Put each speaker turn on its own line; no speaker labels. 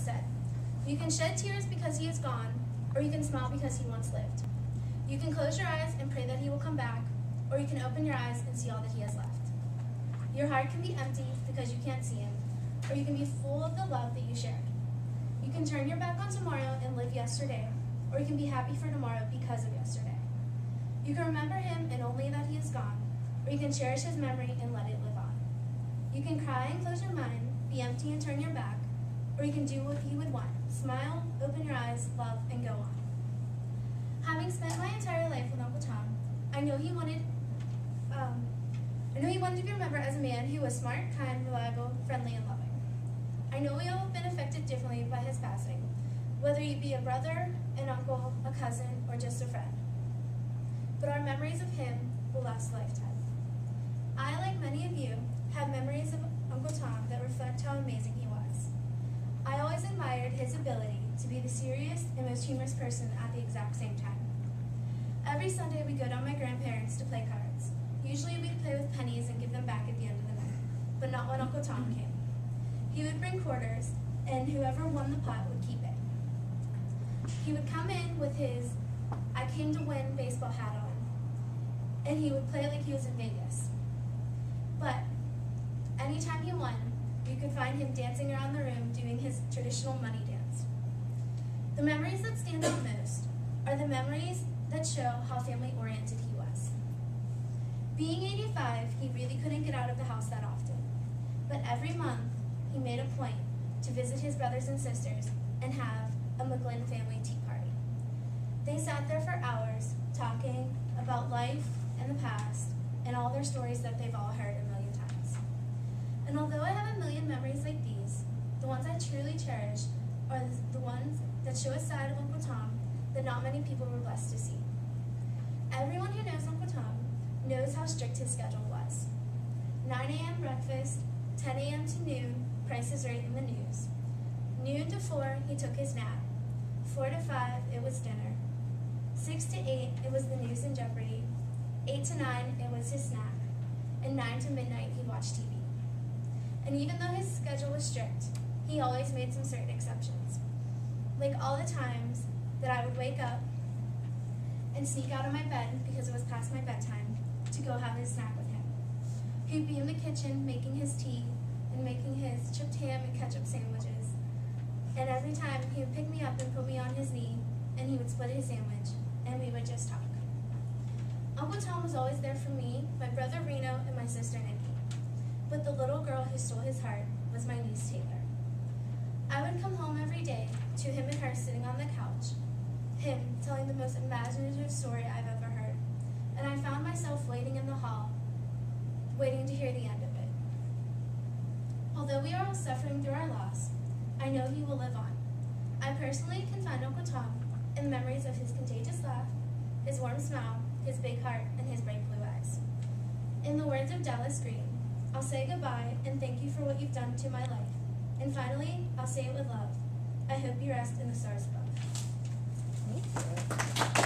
said, "You can shed tears because he is gone, or you can smile because he once lived. You can close your eyes and pray that he will come back, or you can open your eyes and see all that he has left. Your heart can be empty because you can't see him, or you can be full of the love that you shared. You can turn your back on tomorrow and live yesterday, or you can be happy for tomorrow because of yesterday. You can remember him and only that he is gone, or you can cherish his memory and let it live on. You can cry and close your mind, be empty and turn your back, or you can do what you would want, smile, open your eyes, love, and go on." Having spent my entire life with Uncle Tom, I know he wanted to be remembered as a man who was smart, kind, reliable, friendly, and loving. I know we all have been affected differently by his passing, whether you be a brother, an uncle, a cousin, or just a friend. But our memories of him will last a lifetime. I, like many of you, have memories of Uncle Tom that reflect how amazing he was. I always admired his ability to be the serious and most humorous person at the exact same time. Every Sunday we go down my grandparents to play cards. Usually we'd play with pennies and give them back at the end of the night, but not when Uncle Tom came. He would bring quarters, and whoever won the pot would keep it. He would come in with his "I came to win" baseball hat on, and he would play like he was in Vegas. But anytime he won, you could find him dancing around the room doing his traditional money dance. The memories that stand out most are the memories that show how family-oriented he was. Being 85, he really couldn't get out of the house that often, but every month he made a point to visit his brothers and sisters and have a McGlynn family tea party. They sat there for hours talking about life and the past and all their stories that they've all heard a million times. And although I have a million memories like these, the ones I truly cherish are the ones that show a side of Uncle Tom that not many people were blessed to see. Everyone who knows Uncle Tom knows how strict his schedule was. 9 a.m. breakfast, 10 a.m. to noon, Price is Right in the news. Noon to 4, he took his nap. 4 to 5, it was dinner. 6 to 8, it was the news and Jeopardy. 8 to 9, it was his snack. And 9 to midnight, he watched TV. And even though his schedule was strict, he always made some certain exceptions. Like all the times that I would wake up and sneak out of my bed because it was past my bedtime to go have his snack with him. He'd be in the kitchen making his tea and making his chipped ham and ketchup sandwiches. And every time he would pick me up and put me on his knee and he would split his sandwich and we would just talk. Uncle Tom was always there for me, my brother Reno, and my sister Nikki. But the little girl who stole his heart was my niece Taylor. I would come home every day to him and her sitting on the couch, him telling the most imaginative story I've ever heard, and I found myself waiting in the hall, waiting to hear the end of it. Although we are all suffering through our loss, I know he will live on. I personally can find Uncle Tom in the memories of his contagious laugh, his warm smile, his big heart, and his bright blue eyes. In the words of Dallas Green, I'll say goodbye and thank you for what you've done to my life. And finally, I'll say it with love. I hope you rest in the stars above.
Thank you.